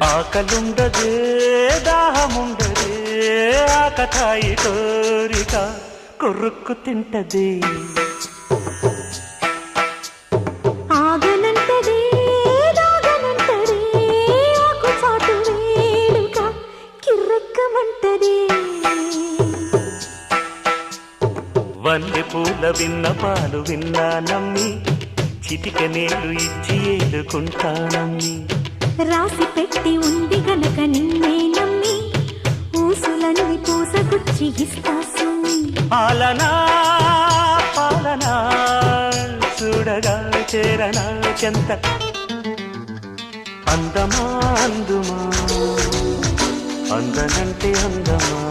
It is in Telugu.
ఆకలుండదే దాహముండదే ఆకతాయి కోరిక కొరుక్కు తింటది ఆగనంటదే దాగనంటదే ఆకుచాటు వేడుక కిర్రెక్కమంటదే వల్లె పూల విన్నపాలు విన్నా నమ్మి చిటిక నేలు ఇచ్చి ఏలుకుంటానమ్మి రాసి పెట్టి ఉంది గనక నిన్నే నమ్మి ఊసులన్నీ పూసగుచ్చి ఇస్తా సుమ్మి పాలనా పాలనా చూడగా చేరనా చెంత అందమా అందుమా అందనంటే అందమా